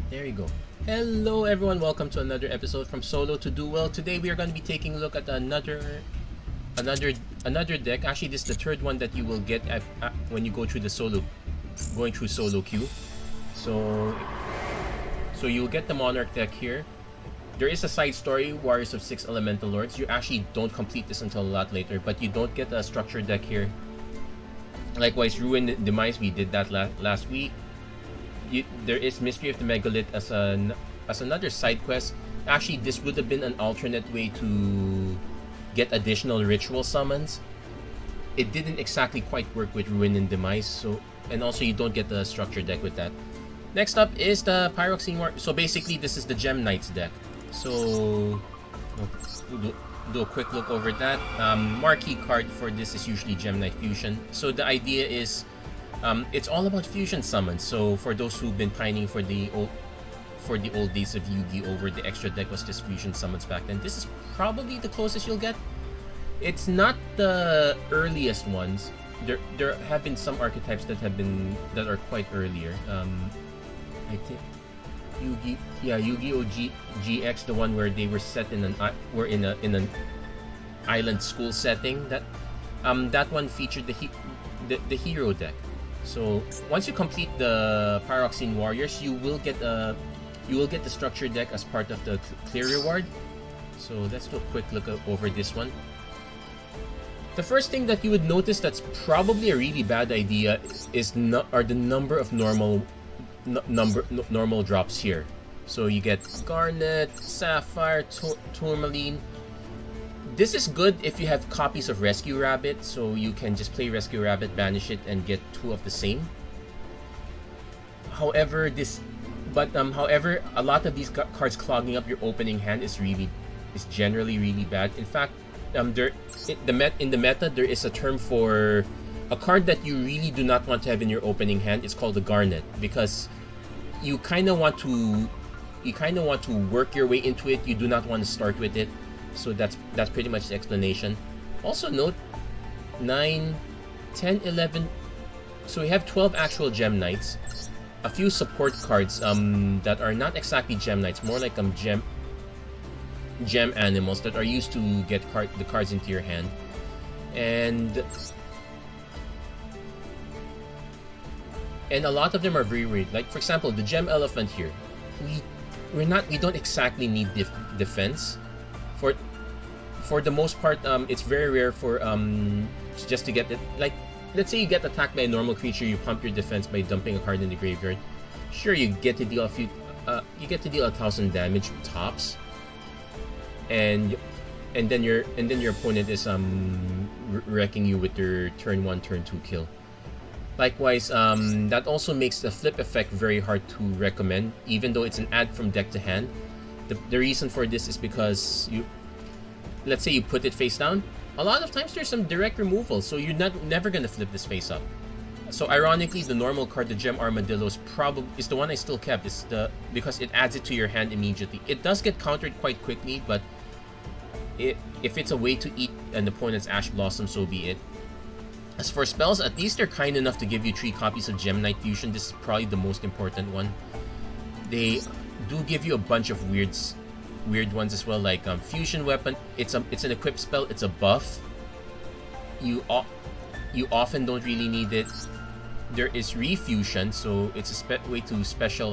There you go. Hello everyone, welcome to another episode from Solo to Duel. Today we are going to be taking a look at another deck. Actually, this is the third one that you will get when you go through the going through solo queue. So you'll get the Monarch deck here. There is a side story, Warriors of 6 Elemental Lords. You actually don't complete this until a lot later, but you don't get a structure deck here. Likewise, Ruin Demise, we did that last week. There is Mystery of the Megalith as another side quest. Actually, this would have been an alternate way to get additional ritual summons. It didn't exactly quite work with Ruin and Demise, and also you don't get the structure deck with that. Next up is the Pyroxene War. So basically, this is the Gem-Knights deck. So do a quick look over that. Marquee card for this is usually Gem-Knight Fusion. So the idea is, it's all about fusion summons. So for those who've been pining for the old days of Yu-Gi-Oh, where the extra deck was just fusion summons back then, this is probably the closest you'll get. It's not the earliest ones. There have been some archetypes that are quite earlier. I think Yu-Gi-Oh GX, the one where they were set in an island school setting. That one featured the hero deck. So once you complete the Pyroxene Warriors, you will get the structure deck as part of the clear reward. So let's do a quick look over this one. The first thing that you would notice that's probably a really bad idea are the number of normal drops here. So you get Garnet, Sapphire, Tourmaline. This is good if you have copies of Rescue Rabbit, so you can just play Rescue Rabbit, banish it, and get 2 of the same. However, a lot of these cards clogging up your opening hand is generally really bad. In fact, in the meta, there is a term for a card that you really do not want to have in your opening hand. It's called the Garnet, because you kind of want to work your way into it. You do not want to start with it. So that's pretty much the explanation. Also note 9, 10, 11. So we have 12 actual Gem Knights, a few support cards that are not exactly Gem Knights, more like gem animals that are used to get the cards into your hand. And a lot of them are very weird. Like for example, the Gem Elephant here. We don't exactly need defense. For the most part, it's very rare for just to get it. Like, let's say you get attacked by a normal creature, you pump your defense by dumping a card in the graveyard. Sure, you get to deal 1,000 damage tops, and then your opponent is wrecking you with their turn 1, turn 2 kill. Likewise, that also makes the flip effect very hard to recommend, even though it's an add from deck to hand. The reason for this is because let's say you put it face down, a lot of times there's some direct removal, so you're never gonna flip this face up. So ironically, the normal card, the Gem-Armadillo, is the one I still kept. Because it adds it to your hand immediately. It does get countered quite quickly, but if it's a way to eat an opponent's Ash Blossom, so be it. As for spells, at least they're kind enough to give you 3 copies of Gem-Knight Fusion. This is probably the most important one. They do give you a bunch of weird ones as well, like Fusion Weapon. It's an equipped spell. It's a buff. You often don't really need it. There is Refusion, so it's a way to special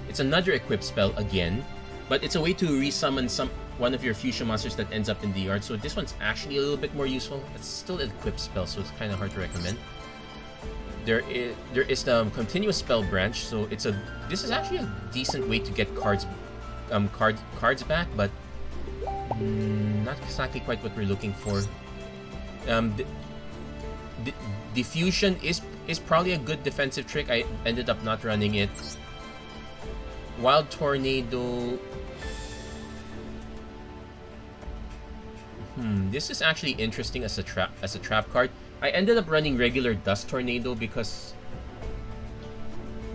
it's another equipped spell again, but it's a way to resummon one of your fusion monsters that ends up in the yard. So this one's actually a little bit more useful. It's still an equipped spell, so it's kind of hard to recommend. There is the Continuous Spell Branch, so this is actually a decent way to get cards back, but not exactly quite what we're looking for. Diffusion is probably a good defensive trick. I ended up not running it. Wild Tornado. This is actually interesting as a trap card. I ended up running regular Dust Tornado because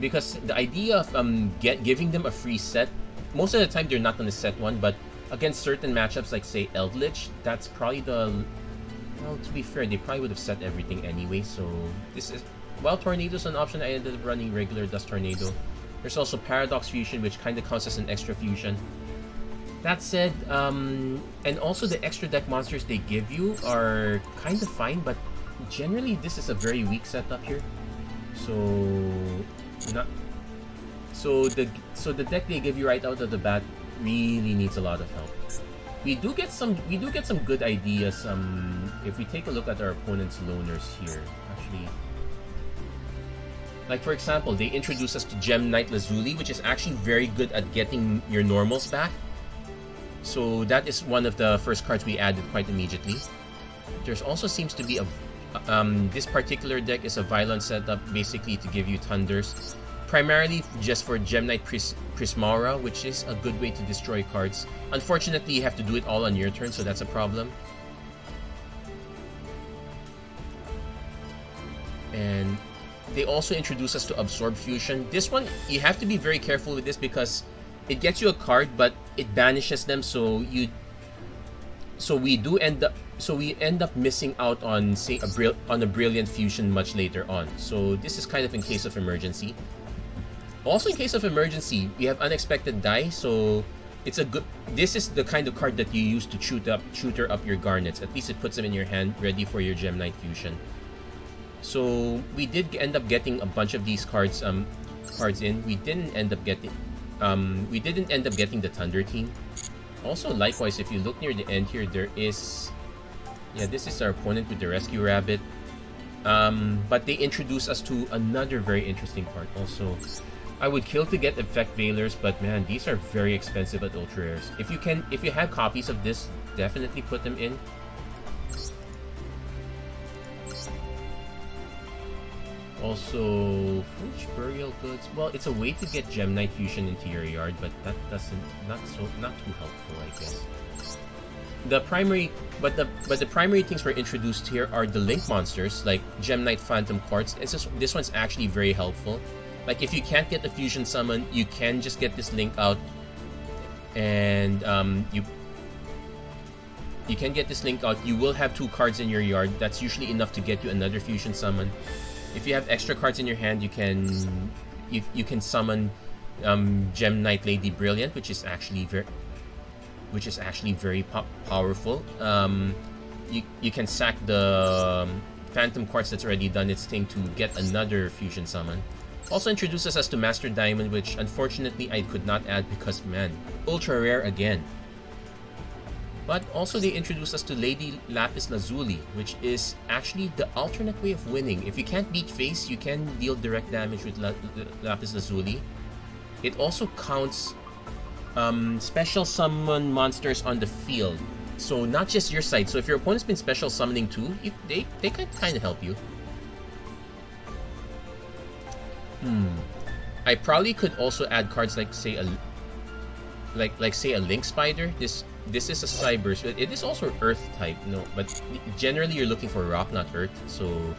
the idea of giving them a free set. Most of the time they're not going to set one, but against certain matchups like say Eldritch, that's probably well, to be fair, they probably would have set everything anyway. So this is, while Tornado's an option, I ended up running regular Dust Tornado. There's also Paradox Fusion, which kind of counts as an extra fusion. That said, and also the extra deck monsters they give you are kind of fine, but generally this is a very weak setup here. So the deck they give you right out of the bat really needs a lot of help. We do get some good ideas. If we take a look at our opponent's loners here, actually, like for example, they introduce us to Gem-Knight Lazuli, which is actually very good at getting your normals back. So that is one of the first cards we added quite immediately. There's also seems to be a this particular deck is a violent setup, basically to give you thunders, primarily just for Gem-Knight Prismara, which is a good way to destroy cards. Unfortunately, you have to do it all on your turn, so that's a problem. And they also introduce us to Absorb Fusion. This one, you have to be very careful with this because it gets you a card, but it banishes them, so we end up missing out on, say, a brilliant fusion much later on. So this is kind of in case of emergency. Also in case of emergency, we have Unexpected Dai, so it's a good. This is the kind of card that you use to tutor up your Garnets. At least it puts them in your hand, ready for your Gem-Knight fusion. So we did end up getting a bunch of these cards in. We didn't end up getting the Thunder team. Also, likewise, if you look near the end here, there is, yeah, this is our opponent with the Rescue Rabbit. But they introduce us to another very interesting card. Also, I would kill to get Effect Veilers, but man, these are very expensive at ultra rares. If you have copies of this, definitely put them in. Also, Foolish Burial Goods. Well, it's a way to get Gem-Knight Fusion into your yard, but that not too helpful, I guess. The primary things we're introduced here are the Link monsters, like Gem-Knight Phantom Quartz. This one's actually very helpful. Like if you can't get the fusion summon, you can just get this Link out, and you can get this Link out. You will have 2 cards in your yard. That's usually enough to get you another fusion summon. If you have extra cards in your hand, you can summon Gem-Knight Lady Brilliant, which is actually very powerful. You can sack the Phantom Quartz that's already done its thing to get another fusion summon. Also introduces us to Master Diamond, which unfortunately I could not add because, man, ultra rare again. But also they introduce us to Lady Lapis Lazuli, which is actually the alternate way of winning. If you can't beat face, you can deal direct damage with Lapis Lazuli. It also counts special summon monsters on the field. So not just your side. So if your opponent's been special summoning too, they can kind of help you. I probably could also add cards like say a Link Spider. This is a Cyber, so it is also Earth type, but generally you're looking for Rock, not Earth, so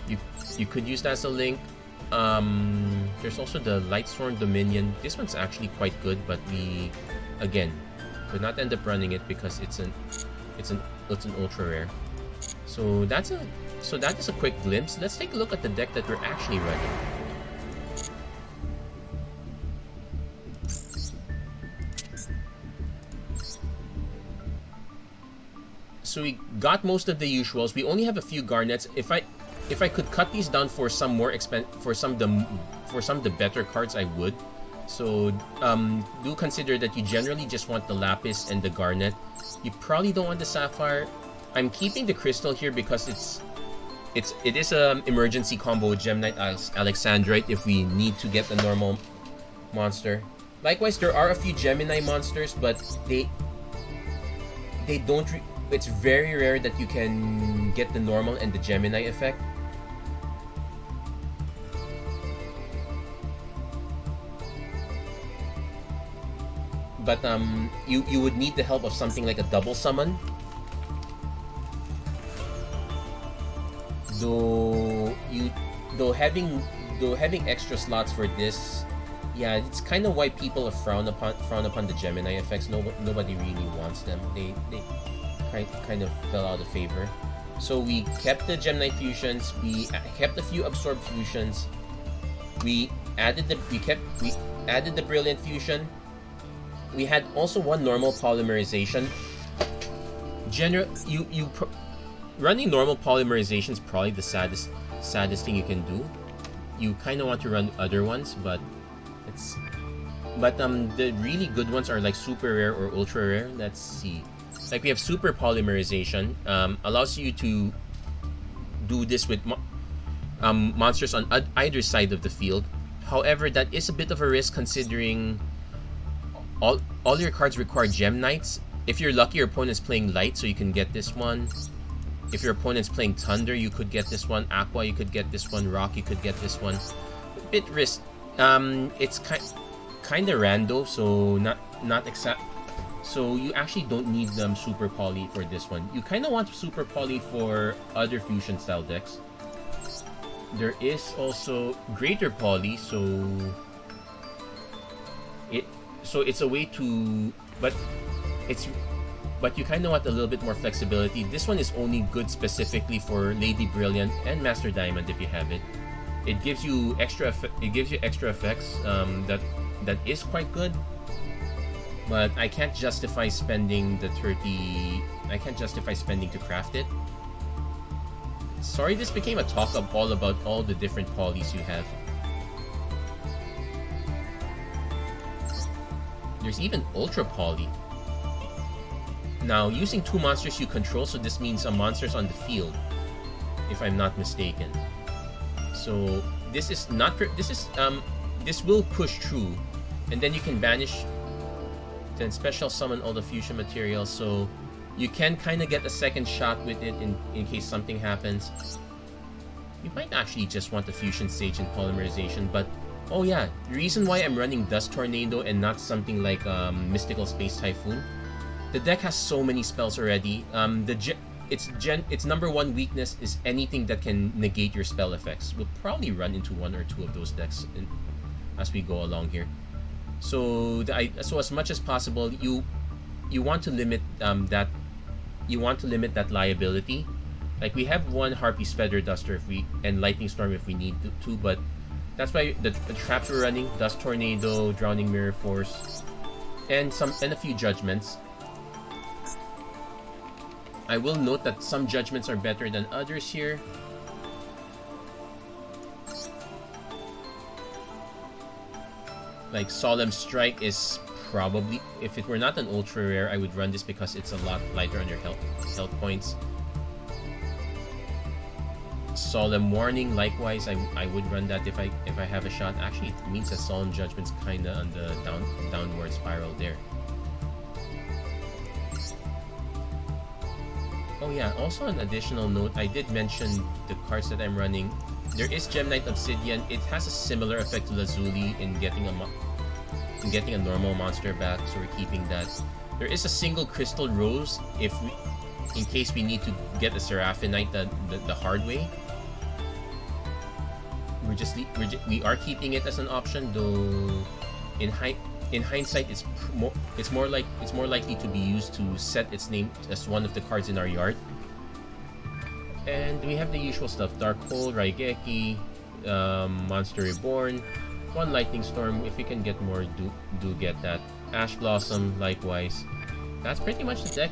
you could use that as a Link. There's also the Lightsworn Dominion. This one's actually quite good, but we again could not end up running it because it's an ultra rare. So that is a quick glimpse. Let's take a look at the deck that we're actually running. So we got most of the usuals. We only have a few Garnets. If I could cut these down for some more for some of the better cards, I would. So do consider that you generally just want the Lapis and the Garnet. You probably don't want the Sapphire. I'm keeping the Crystal here because it is an emergency combo with Gem-Knight Alexandrite if we need to get the normal monster. Likewise, there are a few Gemini monsters, but they don't. It's very rare that you can get the normal and the Gemini effect. But you would need the help of something like a double summon. Though having extra slots for this, yeah, it's kind of why people frown upon the Gemini effects. Nobody really wants them. They kind of fell out of favor. So we kept the Gem-Knight fusions. We kept a few Absorb fusions. We added the we added the Brilliant Fusion. We had also one normal Polymerization. Running normal Polymerization is probably the saddest thing you can do. You kind of want to run other ones, but the really good ones are like super rare or ultra rare. Let's see. Like we have super Polymerization, allows you to do this with monsters on either side of the field. However, that is a bit of a risk considering all your cards require Gem-Knights. If you're lucky, your opponent's playing Light, so you can get this one. If your opponent's playing Thunder, you could get this one. Aqua, you could get this one. Rock, you could get this one. Bit risk. It's kind of rando, so not exact. So you actually don't need super poly for this one. You kind of want super poly for other fusion style decks. There is also greater poly, so it's a way to, but you kind of want a little bit more flexibility. This one is only good specifically for Lady Brilliant and Master Diamond if you have it. It gives you extra effects that is quite good. But I can't justify spending the 30. I can't justify spending to craft it. Sorry, this became a talk of all about all the different polys you have. There's even Ultra Poly. Now, using 2 monsters you control, so this means a monster's on the field, if I'm not mistaken. So this is not. This will push through, and then you can banish. Then special summon all the fusion materials, so you can kind of get a second shot with it in case something happens. You might actually just want the fusion stage and polymerization, but oh yeah, the reason why I'm running Dust Tornado and not something like Mystical Space Typhoon, the deck has so many spells already. Its number 1 weakness is anything that can negate your spell effects. We'll probably run into 1 or 2 of those decks as we go along here. So so as much as possible, you want to limit that. You want to limit that liability. Like we have 1 Harpy's Feather Duster and Lightning Storm if we need to, but that's why the traps we're running: Dust Tornado, Drowning Mirror Force, and a few Judgments. I will note that some Judgments are better than others here. Like Solemn Strike is probably, if it were not an ultra rare, I would run this because it's a lot lighter on your health points. Solemn Warning, likewise, I would run that if I have a shot. Actually, it means that Solemn Judgment's kinda on the downward spiral there. Oh yeah, also an additional note, I did mention the cards that I'm running. There is Gem-Knight Obsidian. It has a similar effect to Lazuli in getting a normal monster back, so we're keeping that. There is a single Crystal Rose in case we need to get a Seraphinite the hard way. We are keeping it as an option, though. In hindsight, it's more likely to be used to set its name as one of the cards in our yard. And we have the usual stuff: Dark Hole, Raigeki, Monster Reborn, 1 Lightning Storm. If we can get more, do get that. Ash Blossom, likewise. That's pretty much the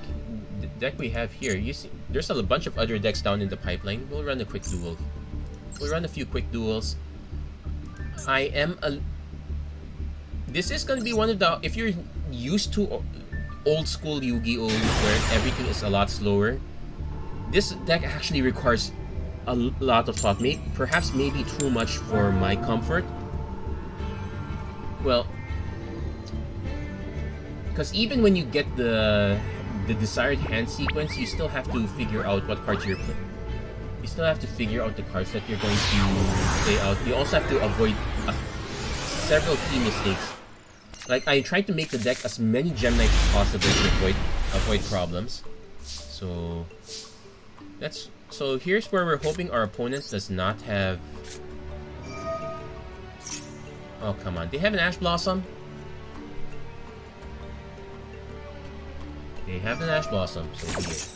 deck we have here. You see, there's a bunch of other decks down in the pipeline. We'll run a quick duel. We'll run a few quick duels. This is gonna be one of the, if you're used to old school Yu-Gi-Oh where everything is a lot slower, this deck actually requires a lot of thought. Perhaps maybe too much for my comfort. Well, because even when you get the desired hand sequence, you still have to figure out what cards you're playing. You still have to figure out the cards that you're going to play out. You also have to avoid several key mistakes. Like, I tried to make the deck as many Gem-Knights as possible to avoid problems. So here's where we're hoping our opponent does not have. Oh, come on. They have an Ash Blossom? They have an Ash Blossom, so be it.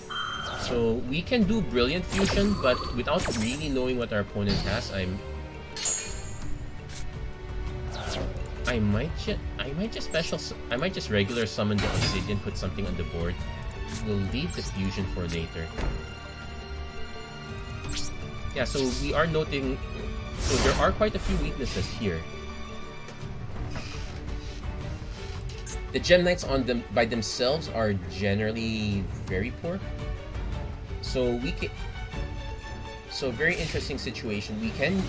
So we can do Brilliant Fusion, but without really knowing what our opponent has, I might just regular summon the Obsidian, put something on the board. We'll leave the fusion for later. Yeah, so we are noting, so there are quite a few weaknesses here. The Gem-Knights on them by themselves are generally very poor. So we can, so very interesting situation. We can,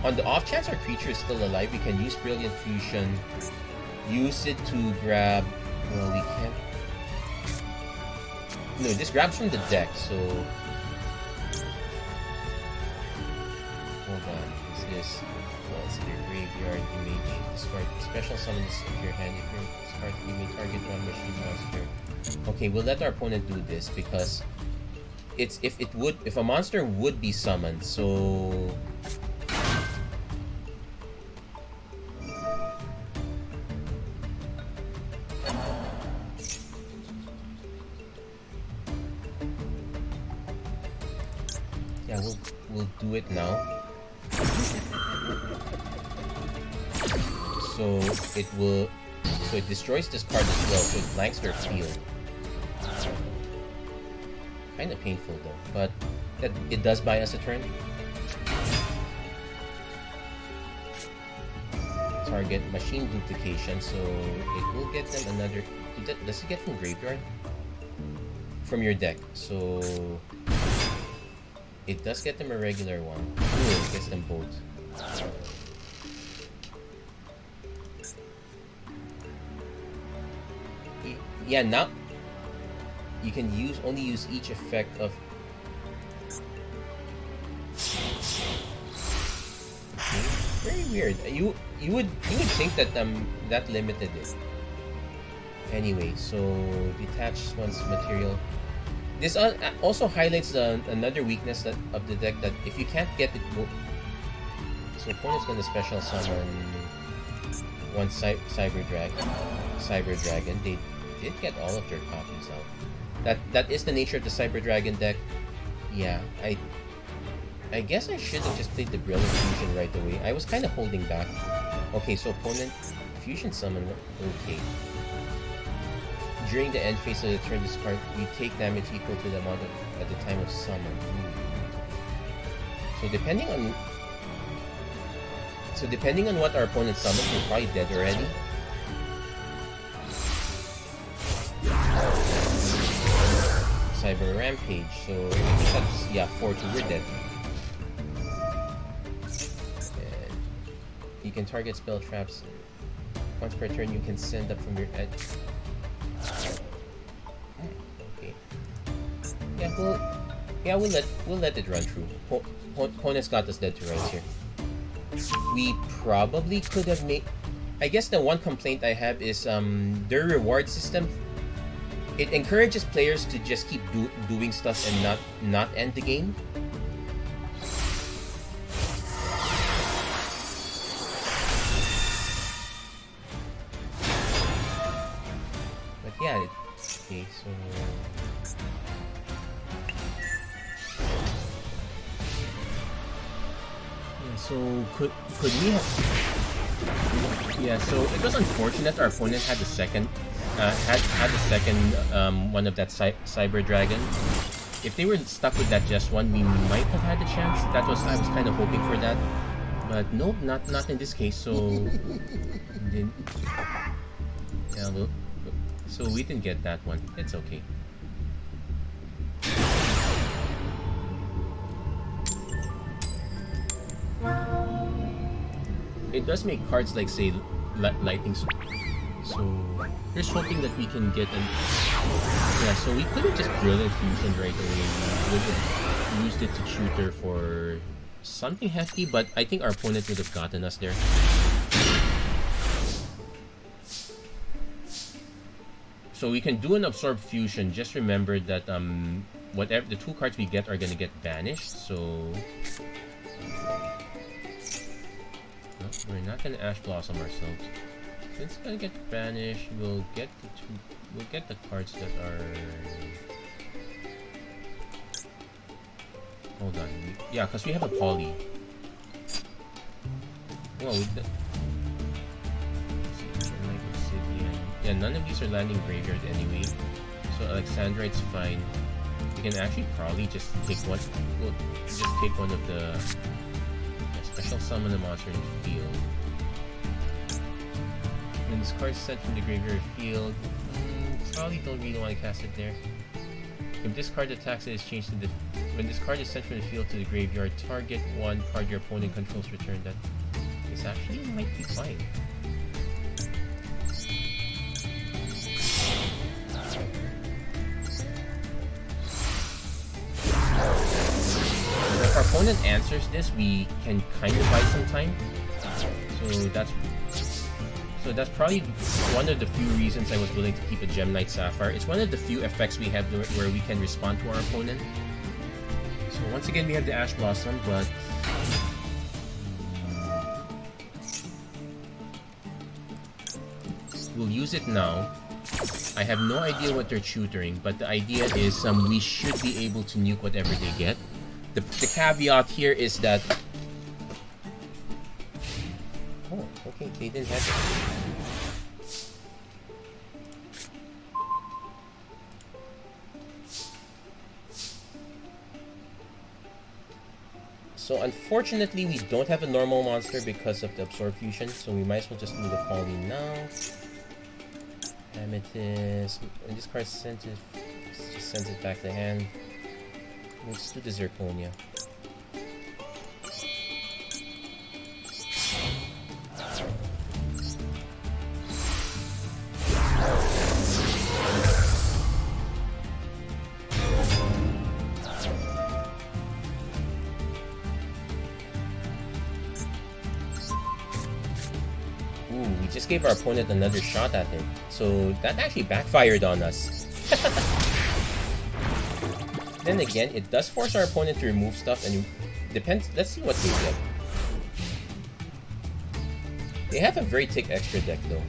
on the off chance our creature is still alive, we can use Brilliant Fusion, use it to grab, well, we can't, no, this grabs from the deck, so hold on, is this, well, it's your graveyard, you may discard special summons of your hand. If you discard, you may target one machine monster. Okay, we'll let our opponent do this because it's if a monster would be summoned, so yeah, we'll do it now. So it destroys this card as well, so it blanks their field. Kind of painful though, but that it does buy us a turn. Target machine duplication, so it will get them another. Does it get from graveyard? From your deck, so it does get them a regular one. Ooh, it gets them both. Yeah, now you can only use each effect of. Okay, very weird. You would think that that limited it. Anyway, so detach one's material. This also highlights another weakness of the deck, that if you can't get it, so opponent's gonna special summon one Cyber Dragon. They did get all of their copies out. That is the nature of the Cyber Dragon deck. Yeah, I guess I should have just played the Brilliant Fusion right away. I was kind of holding back. Okay, so opponent fusion summon. Okay. During the end phase of the turn, this card you take damage equal to the amount at the time of summon. So depending on what our opponent summons, we're probably dead already. Cyber Rampage, so that's, yeah, 4-2, we're dead. And you can target spell traps. Once per turn, you can send up from your edge. Okay. Yeah, we'll let it run through. Opponent's got us dead to rights here. We probably could have made. I guess the one complaint I have is their reward system. It encourages players to just keep doing stuff and not end the game. But yeah, okay, so yeah, so could we have? Yeah, so it was unfortunate our opponent had the second. Had the second one of that Cyber Dragon. If they were stuck with that just one, we might have had a chance. I was kind of hoping for that, but nope, not in this case. So didn't. Yeah, look. So we didn't get that one. It's okay. It does make cards like, say, Lightning. So just hoping that we can get an. Yeah, so we could have just Brilliant Fusion right away. We would have used it to tutor for something hefty, but I think our opponent would have gotten us there. So we can do an Absorb Fusion. Just remember that whatever the two cards we get are gonna get banished. So no, we're not gonna Ash Blossom ourselves. Since it's gonna get banished, we'll get the cards that are. Hold on, yeah, because we have a Poly. Well, Yeah, none of these are landing graveyard anyway. So Alexandrite's fine. We can actually probably just take one. We'll just take one of the special summon a monster in the field. When this card is sent from the graveyard field, probably don't really want to cast it there. If this card attacks, it is changed to the. When this card is sent from the field to the graveyard, target one card your opponent controls, return that. This actually might be fine. If our opponent answers this, we can kind of buy some time. So that's probably one of the few reasons I was willing to keep a Gem-Knight Sapphire. It's one of the few effects we have where we can respond to our opponent. So once again, we have the Ash Blossom, but we'll use it now. I have no idea what they're tutoring, but the idea is we should be able to nuke whatever they get. The caveat here is that... Oh, okay, they didn't have it. So unfortunately, we don't have a normal monster because of the Absorb Fusion, so we might as well just do the Poly now. Amethyst. When this card sends it, just sends it back to hand. Let's do the Zirconia. We just gave our opponent another shot at it. So that actually backfired on us. Then again, it does force our opponent to remove stuff, and depends. Let's see what they get. They have a very thick extra deck though.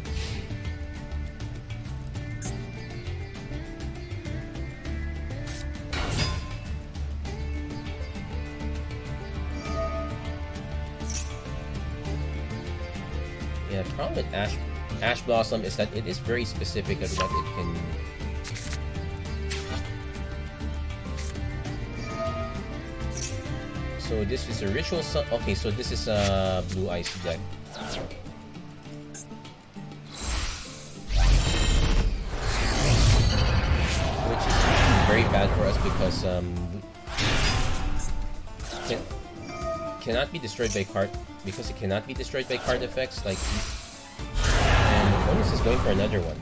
Yeah, the problem with Ash Blossom is that it is very specific at what it can. So this is a ritual. Okay, so this is a blue ice deck. Which is very bad for us because cannot be destroyed by card, because it cannot be destroyed by card effects, like, and opponents is going for another one.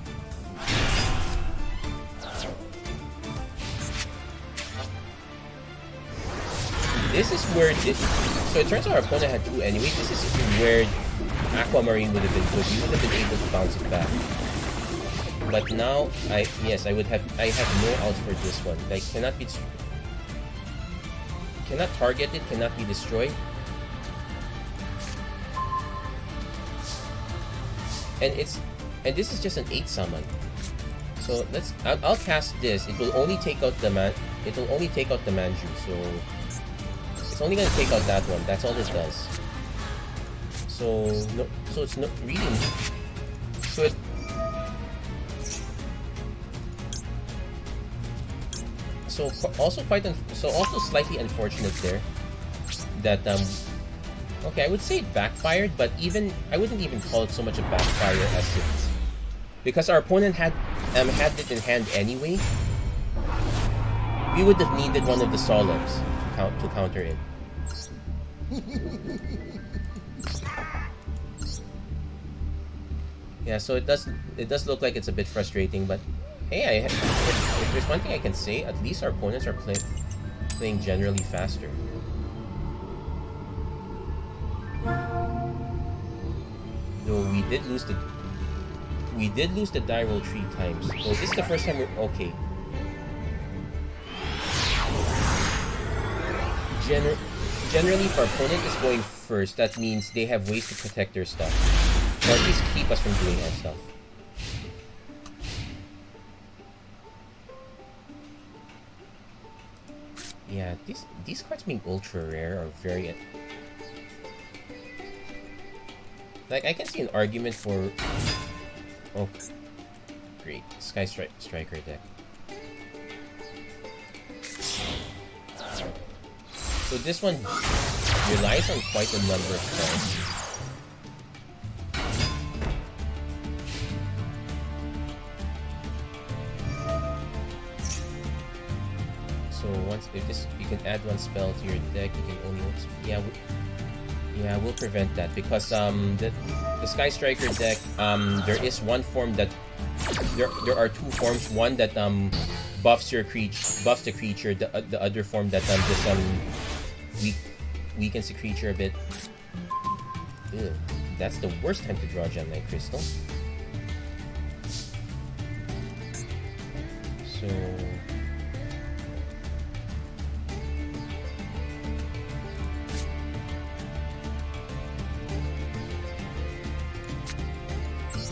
This is where so it turns out our opponent had two anyway. This is where Aquamarine would have been good. We would have been able to bounce it back. But now I have no outs for this one. Like, cannot target it, cannot be destroyed. And this is just an 8 summon. So I'll cast this. It will only take out the Manju. So it's only gonna take out that one. That's all it does. So no. So it's not really. So it. So also slightly unfortunate there. That okay, I would say it backfired, but I wouldn't even call it so much a backfire as it, because our opponent had it in hand anyway. We would have needed one of the Solemns to counter it. Yeah, so it does look like it's a bit frustrating, but hey, if there's one thing I can say, at least our opponents are playing generally faster. Though we did lose the die roll 3 times. So this is the first time we're okay. Generally, if our opponent is going first, that means they have ways to protect their stuff, or at least keep us from doing our stuff. Yeah, these cards being ultra rare are very. Like, I can see an argument for. Oh, great. Striker deck. So this one relies on quite a number of spells. So once if this you can add one spell to your deck, you can only we'll prevent that because the Sky Striker deck there is one form that there are two forms, one that buffs the creature, the other form that just weakens the creature a bit. Ew, that's the worst time to draw Gem-Knight Crystal. So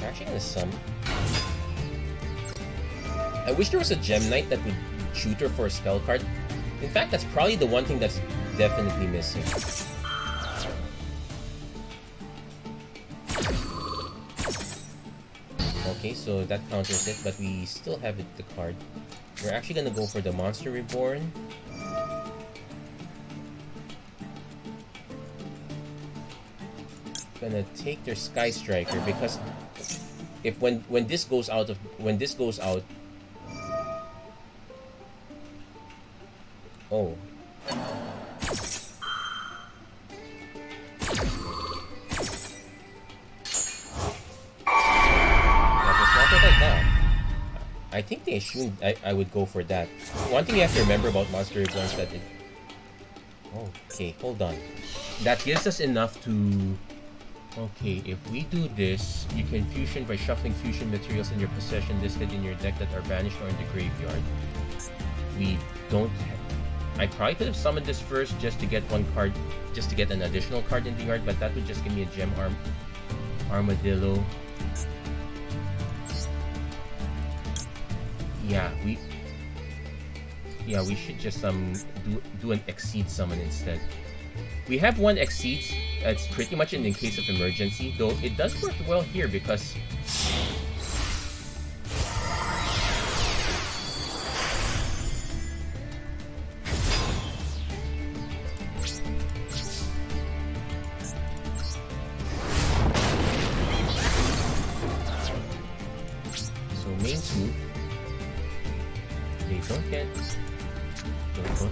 actually gonna summon. I wish there was a Gem-Knight that would shoot her for a spell card. In fact, that's probably the one thing that's definitely missing. Okay, so that counters it, but we still have the card. We're actually gonna go for the Monster Reborn. Gonna take their Sky Striker because if when this goes out, oh. I think they assumed I would go for that. One thing you have to remember about Monster Reborn is that it... Okay, hold on. That gives us enough to... Okay, if we do this, you can fusion by shuffling fusion materials in your possession listed in your deck that are banished or in the graveyard. We don't have... I probably could have summoned this first just to get one card, just to get an additional card in the yard, but that would just give me a Gem-Armadillo. Yeah, we should just do an Exceed summon instead. We have one Exceed. It's pretty much in case of emergency, though it does work well here because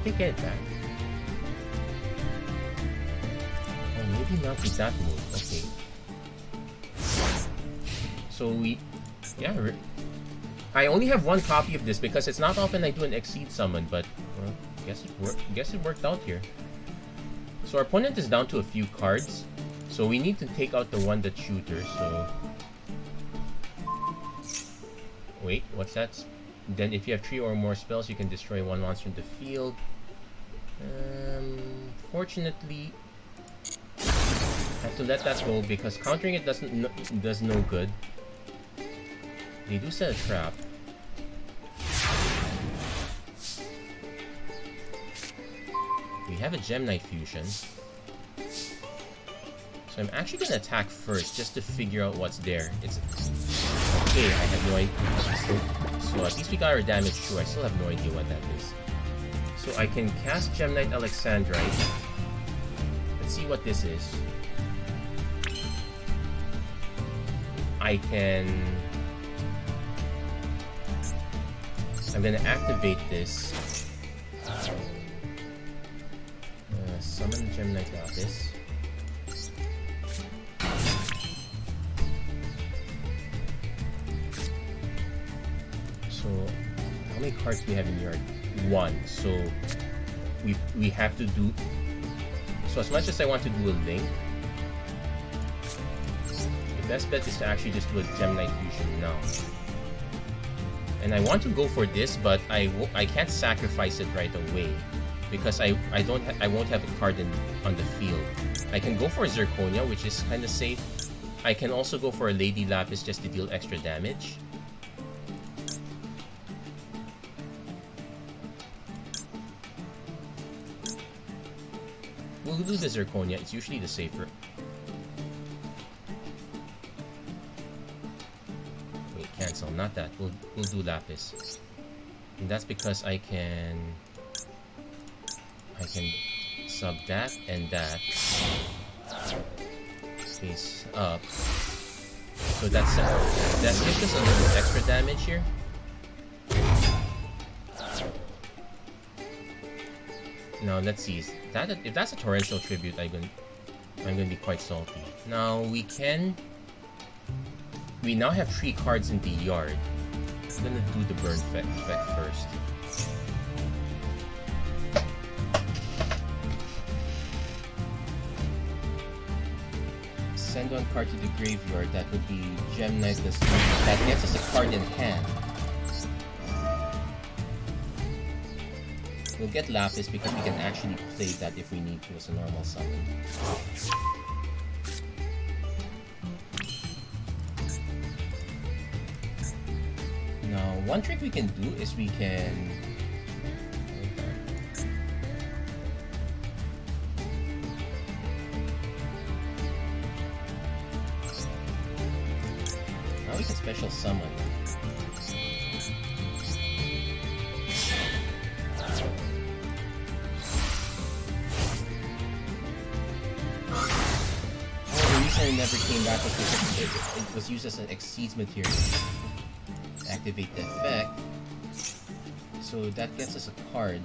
don't get it back. Oh, maybe not with that move. Okay. So I only have one copy of this because it's not often I do an Exceed summon, but well, guess it worked out here. So our opponent is down to a few cards, so we need to take out the one that shooter. So wait, what's that? Then if you have 3 or more spells, you can destroy one monster in the field. Fortunately, I have to let that go because countering it does no good. They do set a trap. We have a Gem-Knight fusion. So I'm actually gonna attack first just to figure out what's there. It's okay, I have no idea. So at least we got our damage through. I still have no idea what that is. So I can cast Gem-Knight Alexandrite. Let's see what this is. I'm gonna activate this. Summon Gem-Knight Lapis. So, how many cards do we have in yard? 1. So, we have to do... So, as much as I want to do a link, the best bet is to actually just do a Gem-Knight fusion now. And I want to go for this, but I can't sacrifice it right away because I won't have a card on the field. I can go for a Zirconia, which is kind of safe. I can also go for a Lady Lapis just to deal extra damage. We'll do the Zirconia, it's usually the safer. Wait, cancel. Not that. We'll do Lapis. And that's because I can sub that and that face up. So that gives us a little extra damage here. Now let's see. If that's a torrential tribute, I'm gonna be quite salty. Now we now have 3 cards in the yard. I'm gonna do the burn effect first. Send one card to the graveyard. That would be Gem-Knight Lazuli. That gets us a card in hand. We'll get Lapis because we can actually play that if we need to as a normal summon. Now, one trick we can do is we can... Now we can special summon. It never came back because it was used as an Exceeds material. Activate the effect. So that gets us a card.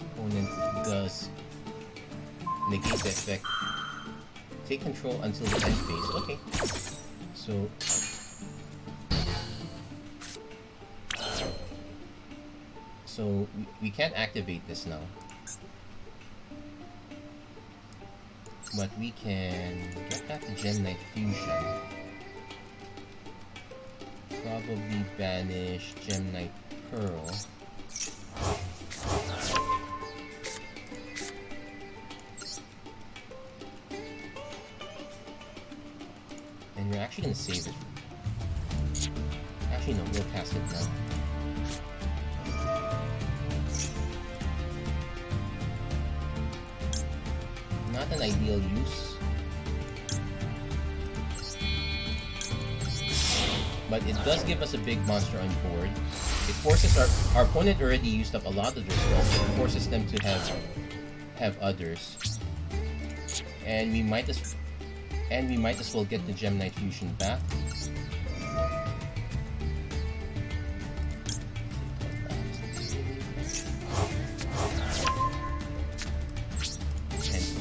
Opponent does negate the effect. Take control until the end phase. Okay. So we can't activate this now. But we can get back the Gem-Knight Fusion. Probably banish Gem-Knight Pearl. And we're actually gonna save it. Actually no, we'll cast it now. Not an ideal use, but it does give us a big monster on board. It forces our opponent already used up a lot of their spells, so it forces them to have others, and we might as well get the Gem-Knight Fusion back.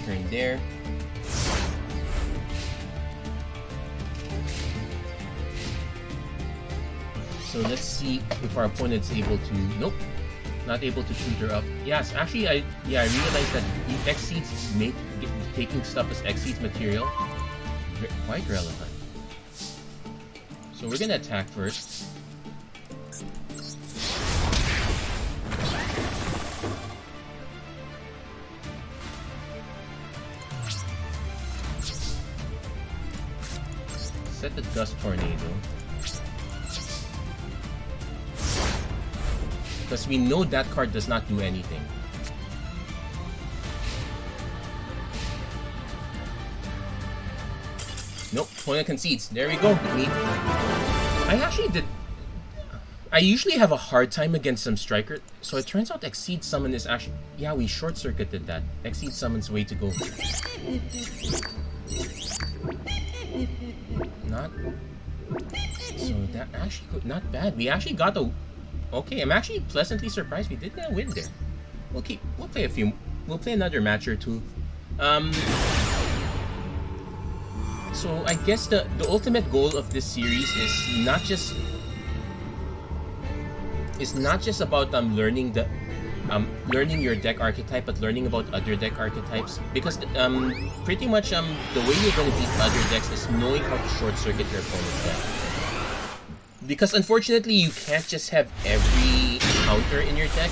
Turn there. So let's see if our opponent's able to... Nope. Not able to shoot her up. Yes, actually, I realized that the Exceeds taking stuff as Exceeds material quite relevant. So we're gonna attack first. Set the Dust Tornado. Because we know that card does not do anything. Nope, opponent concedes. There we go. I usually have a hard time against some striker, so it turns out Exceed Summon is actually... Yeah, we short-circuited that. Exceed Summon's way to go. So that actually not bad. We actually got a... Okay, I'm actually pleasantly surprised we did get a win there. We'll play another match or two. So I guess the ultimate goal of this series is not just about learning your deck archetype, but learning about other deck archetypes. Because pretty much the way you're going to beat other decks is knowing how to short circuit your opponent's deck. Because unfortunately, you can't just have every counter in your deck.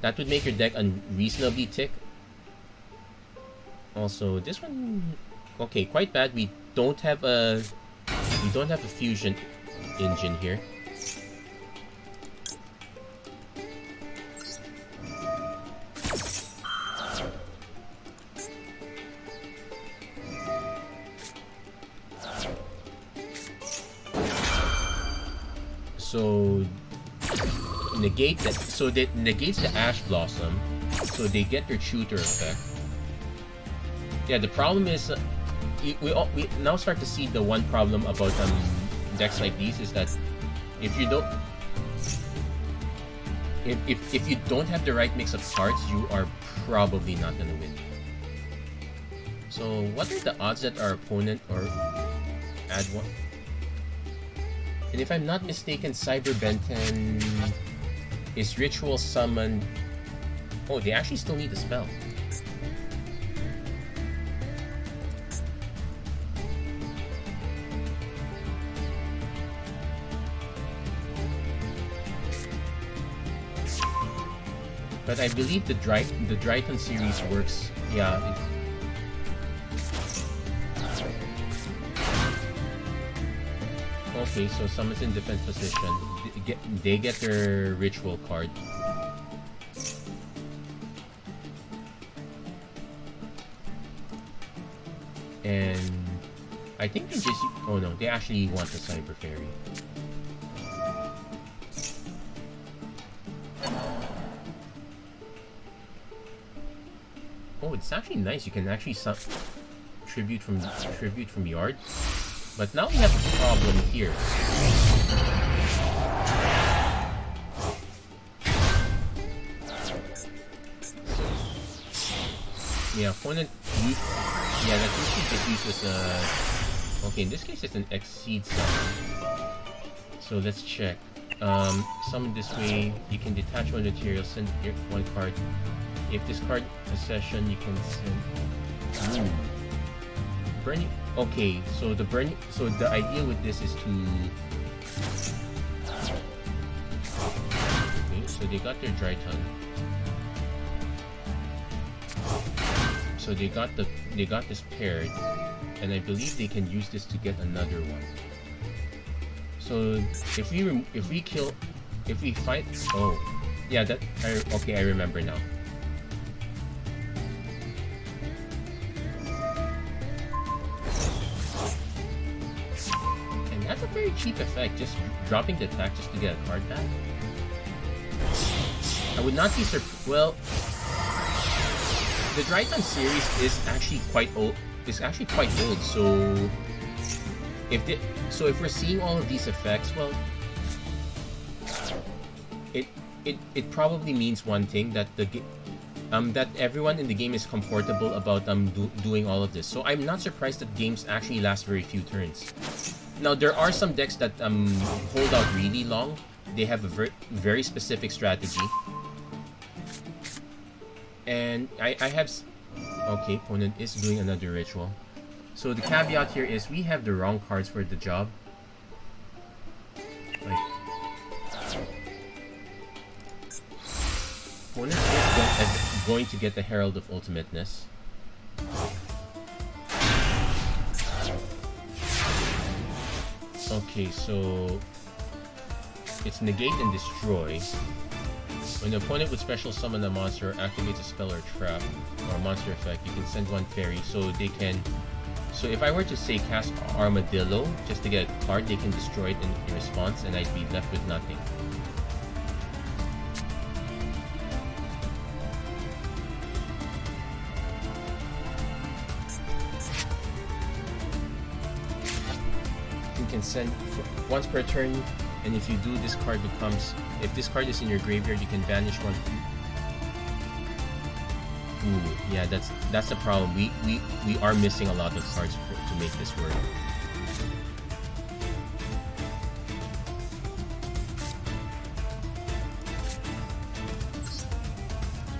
That would make your deck unreasonably thick. Also, this one, okay, quite bad. We don't have a fusion engine here. So negate that. So that negates the Ash Blossom. So they get their tutor effect. Yeah, the problem is we now start to see the one problem about decks like these is that if you don't if you don't have the right mix of cards, you are probably not gonna win. So what are the odds that our opponent or add one? And if I'm not mistaken, Cyber Benten is ritual summoned. Oh, they actually still need a spell. But I believe the Drytron series works. Yeah. Okay, so someone's in defense position. They get their ritual card. And I think they just... Oh no, they actually want the Cyber Fairy. Oh, it's actually nice. You can actually tribute from yard. But now we have a problem here. Yeah, opponent. Yeah, that usually just uses a. Okay, in this case it's an Exceed summon. So let's check. Summon this way. You can detach one material. Send one card. If this card possession, you can send. Burning. Okay, so the burning. So the idea with this is to. Okay, so they got their Drytron. So they got this paired, and I believe they can use this to get another one. So if we fight. Oh, yeah. Okay, I remember now. That's a very cheap effect, just dropping the attack just to get a card back. I would not be surprised. Well, the Drytron series is actually quite old. So if we're seeing all of these effects, well, it probably means one thing, that that everyone in the game is comfortable about doing all of this. So I'm not surprised that games actually last very few turns. Now, there are some decks that hold out really long. They have a very specific strategy. And I have... Okay, opponent is doing another ritual. So the caveat here is we have the wrong cards for the job. Like... Opponent is going to get the Herald of Ultimateness. Okay, so it's negate and destroy. When the opponent would special summon a monster or activates a spell or trap or monster effect, you can send one fairy. So they can. So if I were to say cast Armadillo just to get a card, they can destroy it in response, and I'd be left with nothing. Can send once per turn, and if you do, this card becomes. If this card is in your graveyard, you can banish one. Ooh, yeah, that's the problem. We are missing a lot of cards to make this work. So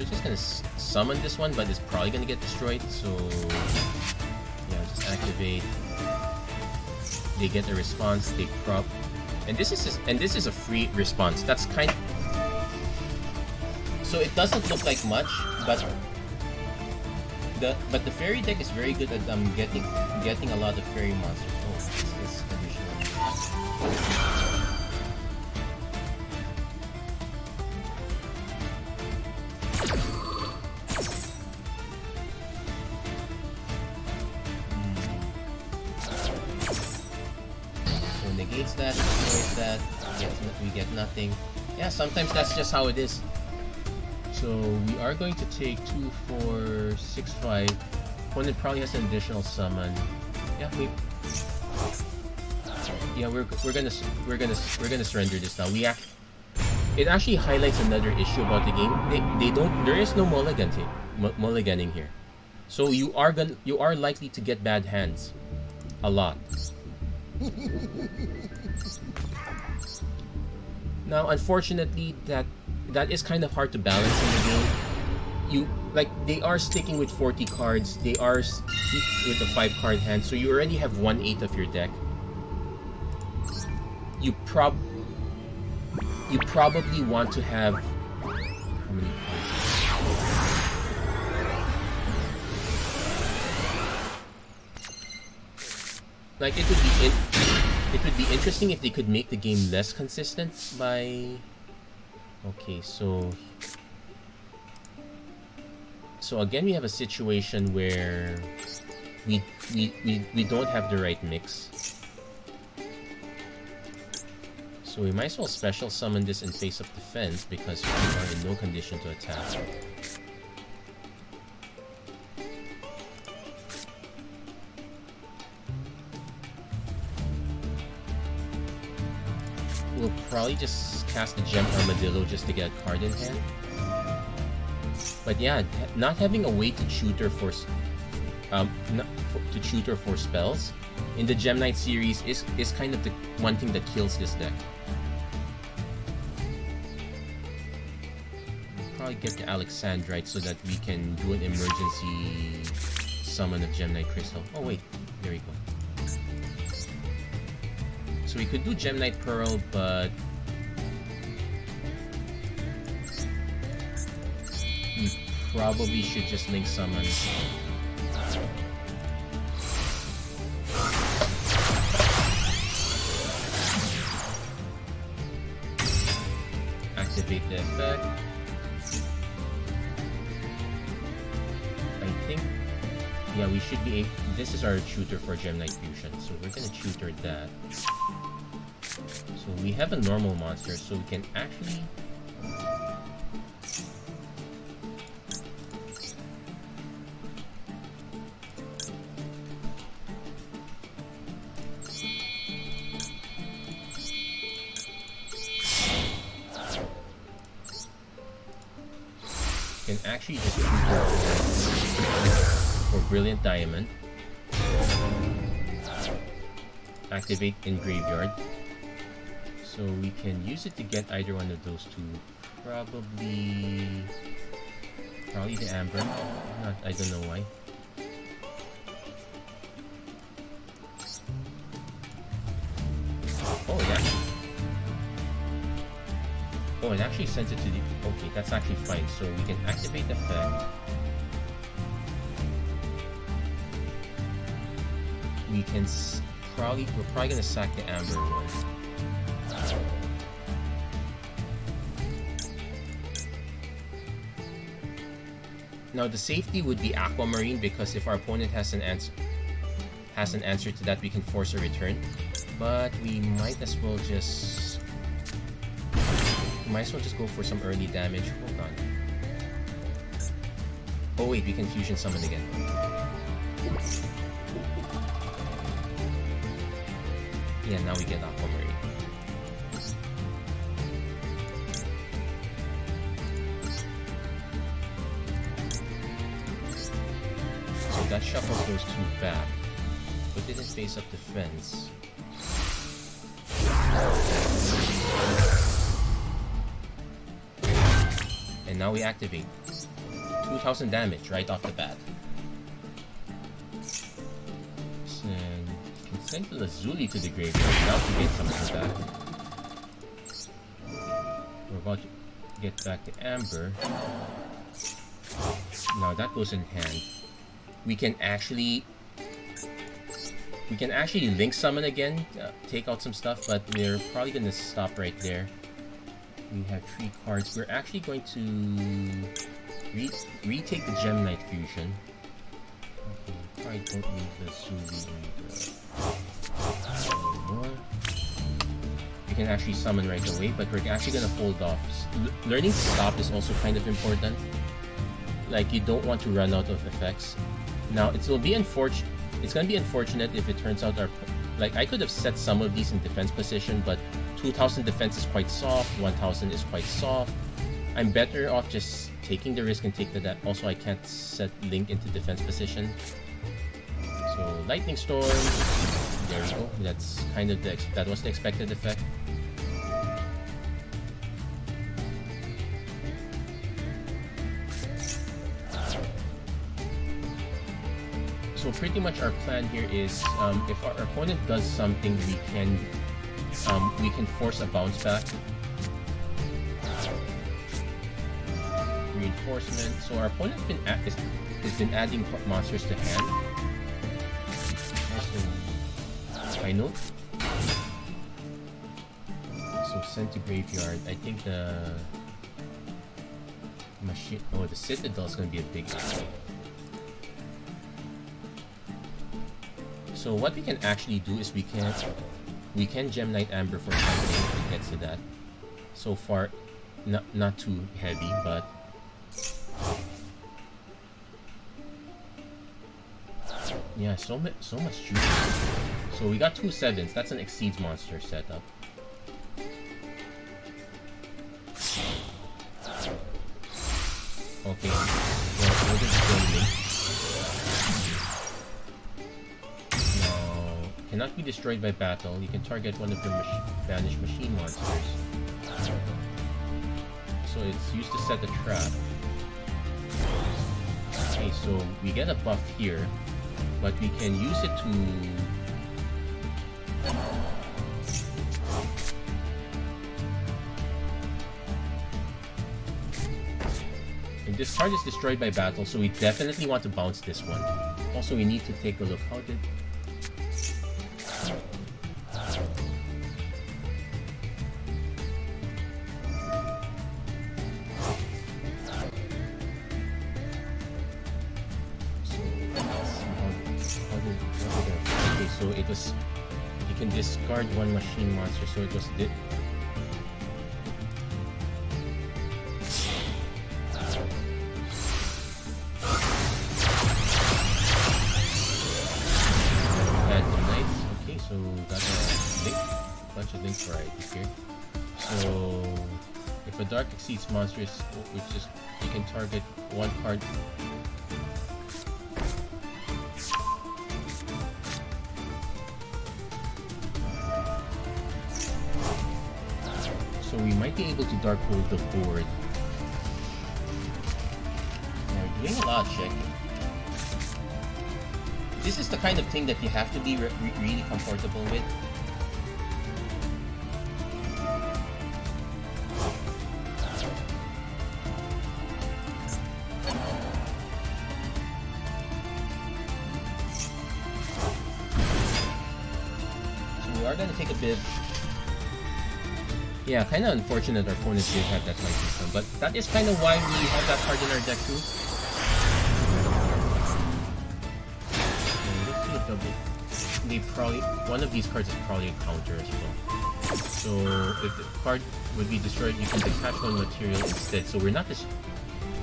we're just gonna summon this one, but it's probably gonna get destroyed. So yeah, just activate. They get a response, they prop, and this is a free response. That's kind of, so it doesn't look like much, but the fairy deck is very good at getting a lot of fairy monsters. Oh, it's additional. negates that, destroys that, we get nothing. Yeah, sometimes that's just how it is. So we are going to take 2, 4, 6, 5. Opponent probably has an additional summon. Yeah, we're gonna surrender this now. It actually highlights another issue about the game. There is no mulliganing here. So you are likely to get bad hands. A lot. Now, unfortunately, that is kind of hard to balance in the game. They are sticking with 40 cards. They are with a 5-card hand, so you already have 1/8 of your deck. You probably want to have how many cards? Like it would be interesting if they could make the game less consistent by. Okay, so again we have a situation where we don't have the right mix. So we might as well special summon this in face of defense because we are in no condition to attack. We'll probably just cast the Gem-Armadillo just to get a card in hand. But yeah, not having a way to tutor for spells in the Gem-Knight series is kind of the one thing that kills this deck. Probably get the Alexandrite so that we can do an emergency summon of Gem-Knight Crystal. Oh wait, there we go. So we could do Gem-Knight Pearl, but we probably should just link summon. Activate the effect. I think, yeah, we should be. This is our tutor for Gem-Knight Fusion, so we're gonna tutor that. So we have a normal monster, so we can actually just tutor for Brilliant Diamond. Activate in Graveyard. So we can use it to get either one of those two. Probably the Amber. I don't know why. Oh, it actually sends it to the. Okay, that's actually fine. So we can activate the effect. We can we're probably gonna sack the Amber one. Now the safety would be Aquamarine because if our opponent has an answer to that, we can force a return. But we might as well just go for some early damage. Hold on. Oh wait, we can fusion summon again. Yeah, now we get Aquamarine. That shuffles those two back. Put it in face of defense. And now we activate. 2000 damage right off the bat. And you can send the Lazuli to the graveyard now to get something back. We're about to get back the Amber. Now that goes in hand. We can actually link summon again, take out some stuff, but we're probably going to stop right there. We have 3 cards. We're actually going to retake the Gem-Knight Fusion. Okay, probably don't need the Lazuli anymore. you can actually summon right away, but we're actually gonna hold off. Learning to stop is also kind of important. Like, you don't want to run out of effects. Now, it's gonna be unfortunate if it turns out like, I could have set some of these in defense position, but 2000 defense is quite soft, 1000 is quite soft. I'm better off just taking the risk and take the also, I can't set Link into defense position. So, Lightning Storm. There we go. That's kind of that was the expected effect. So pretty much our plan here is, if our opponent does something, we can force a bounce back. Reinforcement. So our opponent has been adding monsters to hand. I know. So send to graveyard. I think the machine. Oh, the Citadel is going to be a big issue. So what we can actually do is we can Gem-Knight Amber for something if it gets to that. So far, not too heavy, but yeah, so much juice. So we got 2 7s. That's an Exceeds monster setup. Okay. Well, now, cannot be destroyed by battle. You can target one of your banished machine monsters. So it's used to set a trap. Okay, so we get a buff here, but we can use it to and this card is destroyed by battle, so we definitely want to bounce this one. Also, we need to take a look. How did so it was, you can discard one machine monster, so it was okay, so got a link, bunch of link varieties here. So if a Dark Exceeds monster is, which is, you can target one card. So we might be able to Dark Hold the board. Yeah, we're doing a lot of checking. This is the kind of thing that you have to be really comfortable with. So we are going to take a bit. Yeah, kind of unfortunate our opponents did have that lightning storm, but that is kind of why we have that card in our deck too. Let's see if they probably, one of these cards is probably a counter as well. So if the card would be destroyed, you can detach one material instead. So we're not this.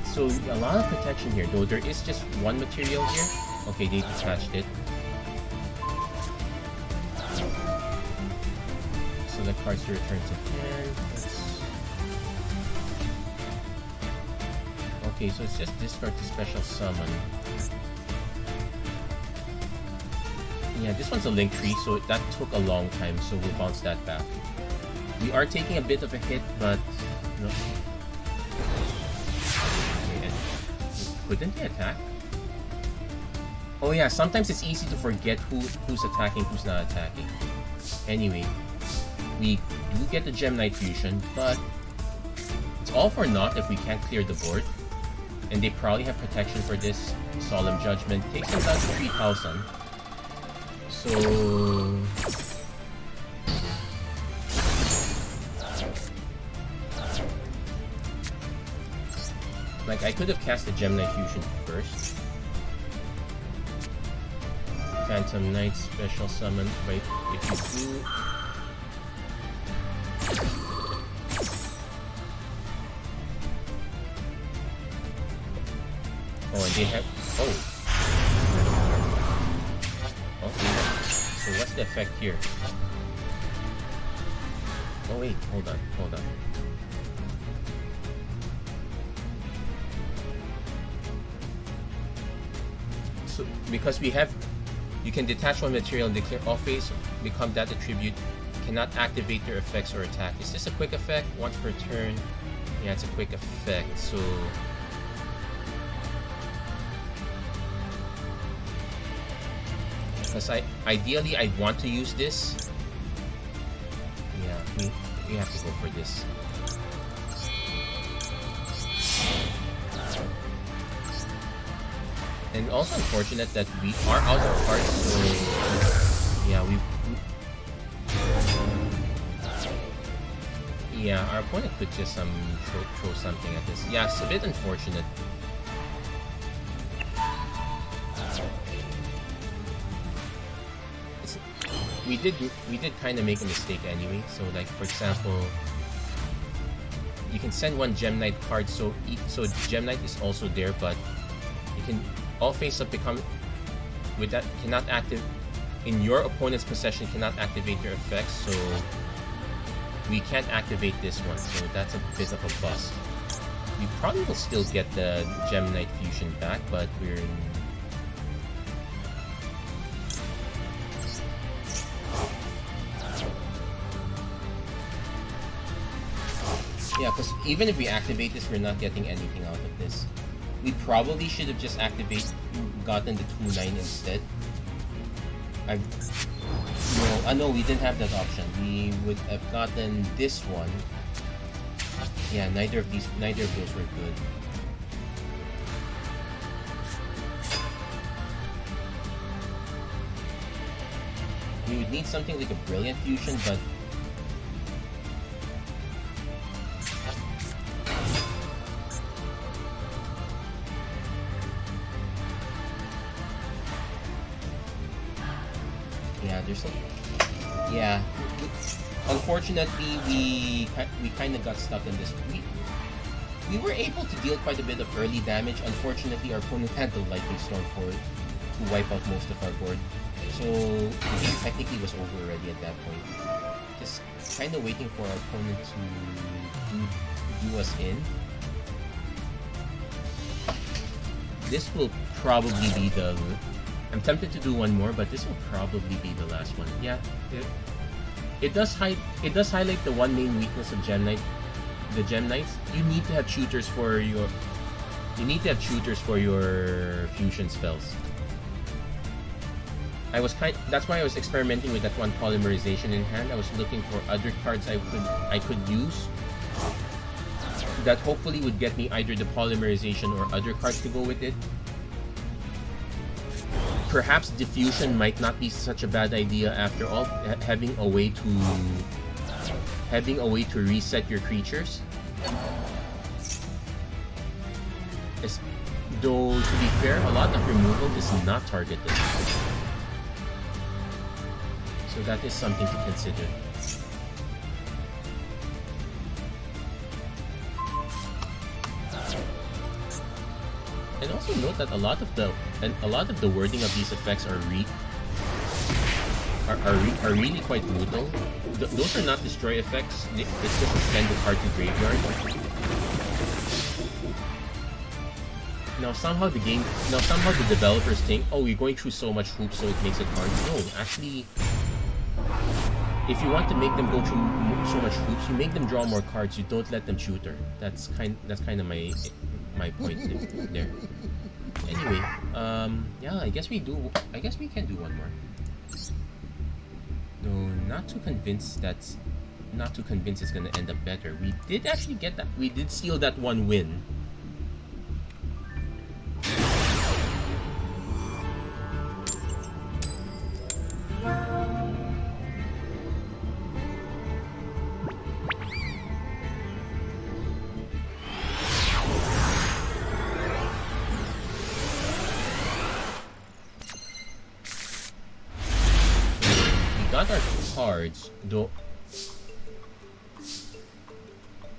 So a lot of protection here, though there is just one material here. Okay, they detached it. The cards to return to hand. Okay, so it's just discard to special summon. Yeah, this one's a link tree, so that took a long time, so we'll bounce that back. We are taking a bit of a hit, but no. Okay, couldn't they attack? Oh yeah, sometimes it's easy to forget who's attacking, who's not attacking. Anyway. We do get the Gem-Knight fusion, but it's all for naught if we can't clear the board. And they probably have protection for this. Solemn Judgment takes them down to 3000. So like, I could have cast the Gem-Knight fusion first. Phantom Knight special summon, but if you do, Oh, and they have... Oh. Okay. So what's the effect here? Oh wait, hold on. So, because we have... You can detach one material and declare all phase, become that attribute. Cannot activate their effects or attack. Is this a quick effect? Once per turn. Yeah, it's a quick effect, so... Because ideally I'd want to use this. Yeah, we have to go for this. And also unfortunate that we are out of cards, so yeah, yeah, our opponent could just throw something at this. Yeah, it's a bit unfortunate. We did kind of make a mistake anyway. So like for example, you can send one Gem-Knight card, so Gem-Knight is also there, but you can all face up become with that cannot active in your opponent's possession, cannot activate their effects, so we can't activate this one, so that's a bit of a bust. We probably will still get the Gem-Knight fusion back, but we're yeah, because even if we activate this, we're not getting anything out of this. We probably should have just gotten the 2-9 instead. No, we didn't have that option. We would have gotten this one. Yeah, neither of those were good. We would need something like a Brilliant Fusion, but yeah, unfortunately we kind of got stuck in this. We were able to deal quite a bit of early damage. Unfortunately, our opponent had the Lightning Storm to wipe out most of our board, so the game technically was over already at that point. Just kind of waiting for our opponent to do us in. This will probably be the... I'm tempted to do one more, but this will probably be the last one. Yeah, it does highlight the one main weakness of Gem-Knight. The Gem-Knights, you need to have shooters for your fusion spells. That's why I was experimenting with that one Polymerization in hand. I was looking for other cards I could use that hopefully would get me either the Polymerization or other cards to go with it. Perhaps diffusion might not be such a bad idea after all, having a way to reset your creatures. Though to be fair, a lot of removal is not targeted, so that is something to consider. And also note that a lot of the wording of these effects are really quite brutal. Those are not destroy effects. It's just send the card to graveyard. Now somehow the developers think, oh, we're going through so much hoops, so it makes it hard. No, actually, if you want to make them go through so much hoops, you make them draw more cards. You don't let them tutor. That's kind of my point there. Anyway, yeah, I guess we can do one more. No, not too convinced it's gonna end up better. We did actually get that. We did steal that one win.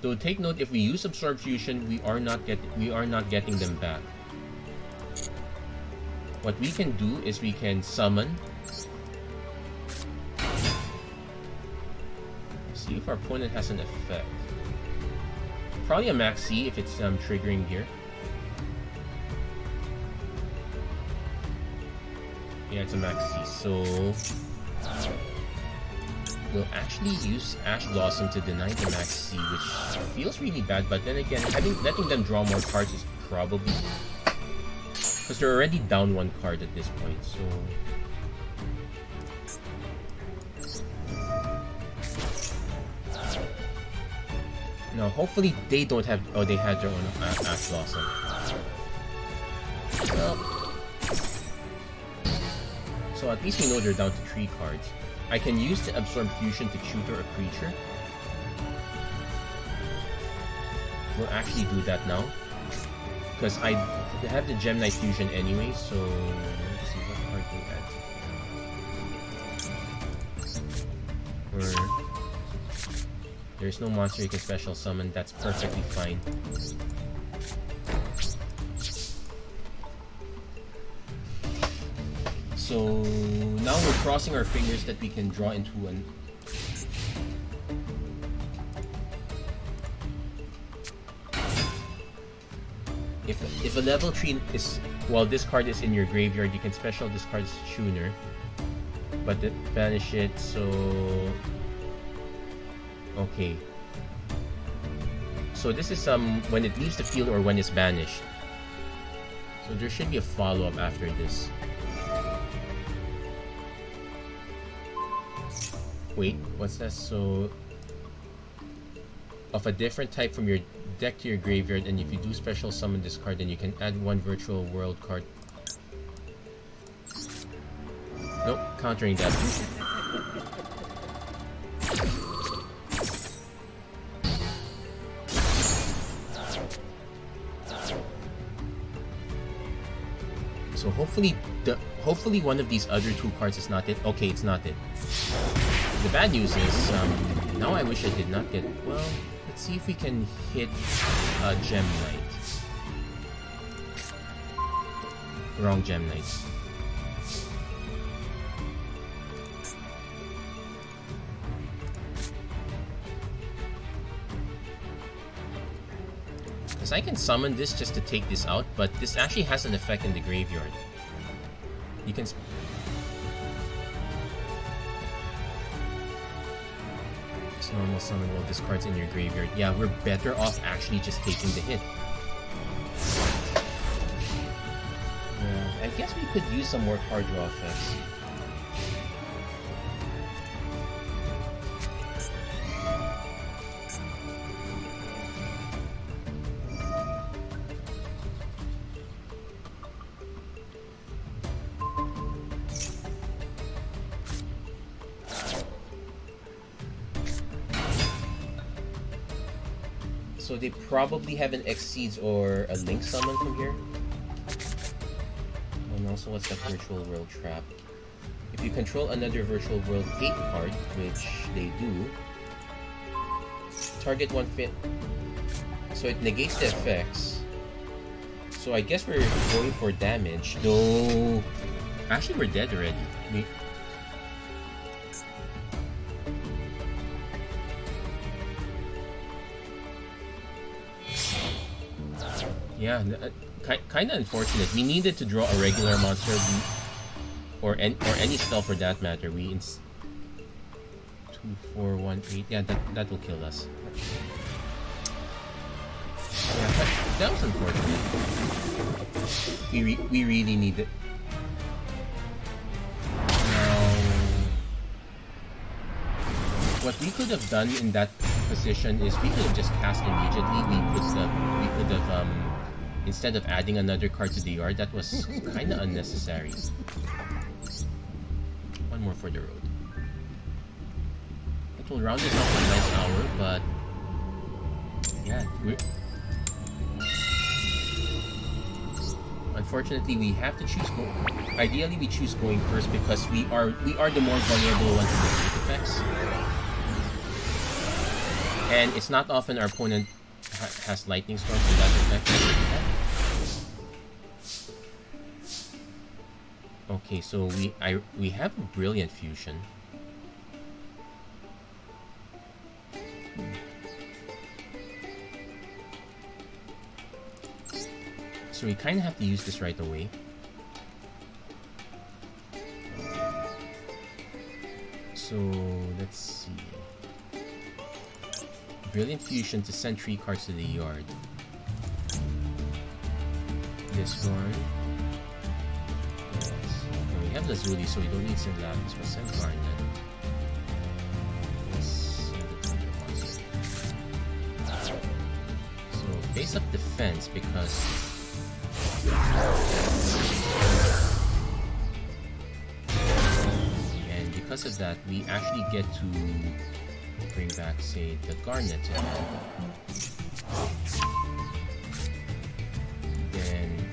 Though take note, if we use Absorb Fusion, we are not getting them back. What we can do is we can summon. See if our opponent has an effect. Probably a max C if it's triggering here. Yeah, it's a max C. So we'll actually use Ash Blossom to deny the max C, which feels really bad. But then again, letting them draw more cards is probably because they're already down one card at this point. So no, hopefully they don't have. Oh, they had their own Ash Blossom. Well, so at least we know they're down to 3 cards. I can use the Absorb Fusion to tutor a creature. We'll actually do that now. Because I have the Gem-Knight Fusion anyway, so let's see what card we add. There's no monster you can special summon, that's perfectly fine. So now we're crossing our fingers that we can draw into an... If a level 3 is... While this card is in your graveyard, you can special discard Tuner. But banish it, so... Okay. So this is when it leaves the field or when it's banished. So there should be a follow-up after this. Wait, what's that? So of a different type from your deck to your graveyard, and if you do special summon this card, then you can add 1 virtual world card. Nope, countering that. So hopefully one of these other 2 cards is not it. Okay, it's not it. The bad news is, now I wish I did not get... Well, let's see if we can hit Gem-Knight. Wrong Gem-Knight. Because I can summon this just to take this out, but this actually has an effect in the graveyard. You can... Normal summon while this card's in your graveyard. Yeah, we're better off actually just taking the hit. I guess we could use some more card draw effects. So they probably have an Exceeds or a Link summon from here. And also, what's that Virtual World Trap? If you control another Virtual World 8 card, which they do, target 1 fit. So it negates the effects. So I guess we're going for damage, though. Actually, we're dead already. Yeah, kind of unfortunate. We needed to draw a regular monster, or any spell for that matter. 2, 4, 1, 8. Yeah, that will kill us. Yeah, that was unfortunate. We really need it. Now, what we could have done in that position is we could have just cast immediately. We could have instead of adding another card to the yard. That was kind of unnecessary. 1 more for the road. It will round this off in a nice hour, but yeah, unfortunately we have to choose ideally we choose going first because we are the more vulnerable one to the effects. And it's not often our opponent has Lightning Storm for that effect. Okay, so we have a brilliant fusion. So we kind of have to use this right away. So let's see. Brilliant fusion to send 3 cards to the yard. This one. Yes. And we have Lazuli, so we don't need send Lapis. We'll send Garnet. Let's send it to the monster. So face up defense because. And because of that, we actually get to bring back, say, the Garnet to hand. Then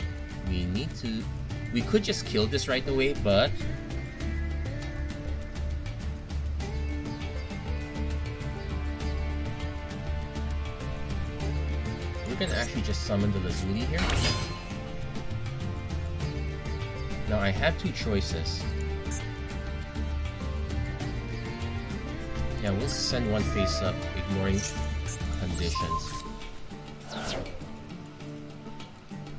we need to... We could just kill this right away, but... we're gonna actually just summon the Lazuli here. Now I have 2 choices. Yeah, we'll send one face up, ignoring conditions.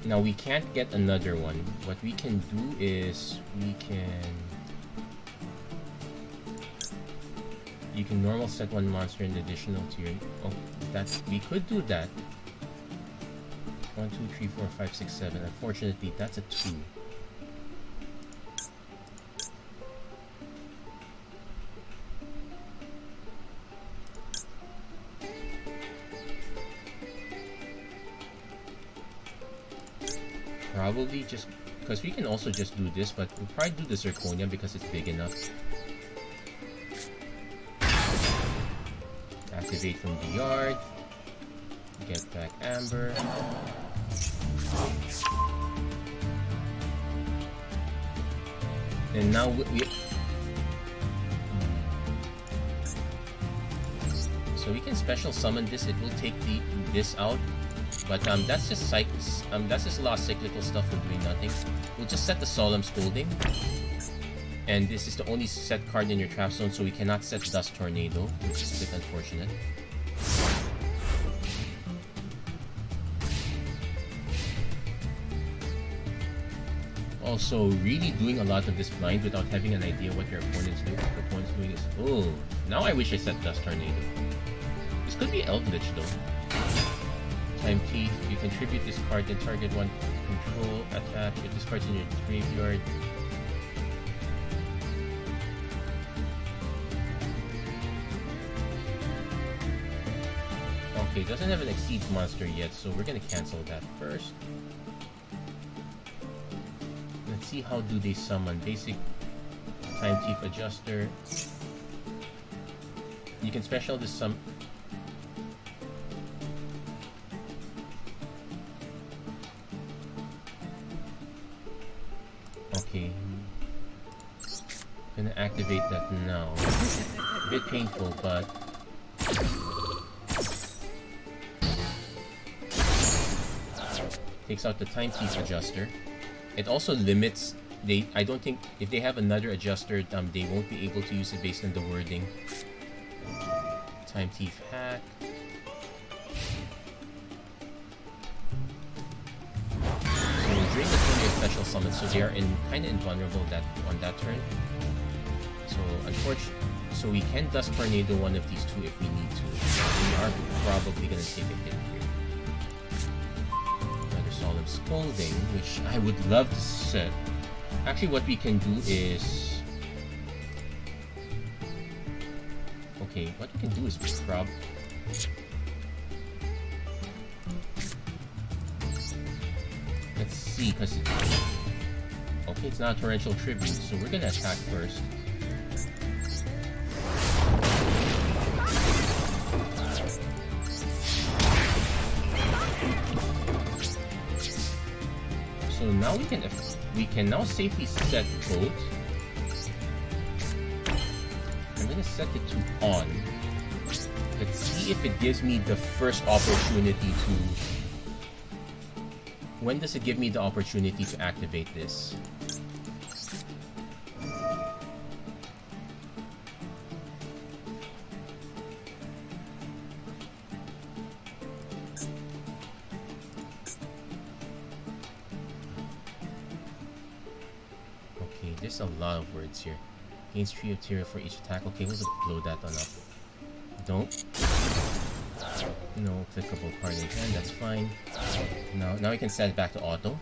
Now we can't get another one. What we can do is we can... You can normal set one monster in additional to your... Oh, that's... We could do that. 1, 2, 3, 4, 5, 6, 7. Unfortunately, that's a 2. Probably just because we can also just do this, but we'll probably do the Zirconia because it's big enough. Activate from the yard. Get back Amber. And now so we can special summon this. It will take this out. But that's just that's just a lot of cyclical stuff for doing nothing. We'll just set the Solemn Scolding. And this is the only set card in your trap zone, so we cannot set Dust Tornado, which is a bit unfortunate. Also, really doing a lot of this blind without having an idea what your opponent's doing is... Oh, now I wish I set Dust Tornado. This could be Eldritch though. Time Thief, you contribute this card and target one control attack with this card in your graveyard. Okay, doesn't have an Exceed monster yet, so we're gonna cancel that first. Let's see how do they summon. Basic Time Thief Adjuster. You can special this summon. Okay. Gonna activate that now. A bit painful, but takes out the Time Thief Adjuster. It also limits. I don't think if they have another adjuster, they won't be able to use it based on the wording. Time Thief Hack. Drain the turn your special summon, so they are kind of invulnerable on that turn. So unfortunately, so we can Dust Tornado one of these two if we need to. We are probably gonna take a hit here. Another Solemn Scolding, which I would love to set. Actually, what we can do is, okay, what we can do is let's see, because okay, it's not a Torrential Tribute, so we're gonna attack first. So now we can now safely set both. I'm gonna set it to on. Let's see if it gives me the first opportunity to... When does it give me the opportunity to activate this? There's a lot of words here. Gains 3 material for each attack. Okay, we'll blow that one up. Don't. No clickable card in hand, that's fine. Now we can set it back to auto.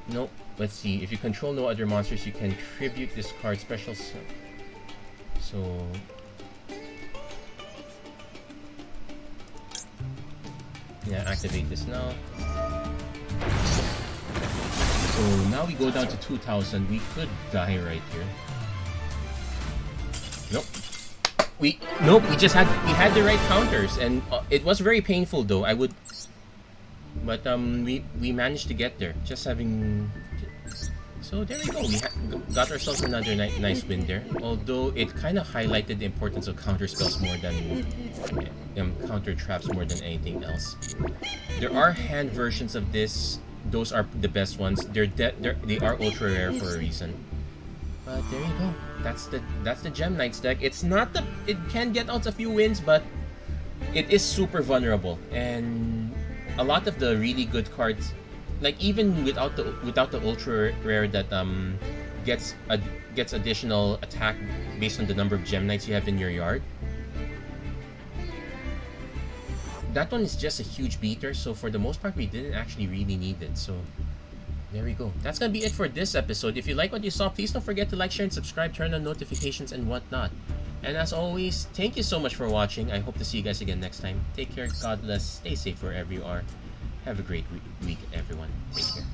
Nope. Let's see. If you control no other monsters, you can tribute this card special. So yeah, activate this now. So now we go down to 2,000. We could die right here. Nope. We had the right counters, and it was very painful though. But we managed to get there. Just having. So there we go. We got ourselves another nice win there. Although it kind of highlighted the importance of counter spells more than counter traps more than anything else. There are hand versions of this. Those are the best ones. They are ultra rare for a reason. But there you go. That's the Gem-Knights deck. It can get out a few wins, but it is super vulnerable. And a lot of the really good cards, like even without the ultra rare that gets additional attack based on the number of Gem-Knights you have in your yard, that one is just a huge beater. So for the most part, we didn't actually really need it. So there we go. That's gonna be it for this episode. If you like what you saw, please don't forget to like, share, and subscribe, turn on notifications and whatnot. And as always, thank you so much for watching. I hope to see you guys again next time. Take care, God bless, stay safe wherever you are. Have a great week, everyone. Take care.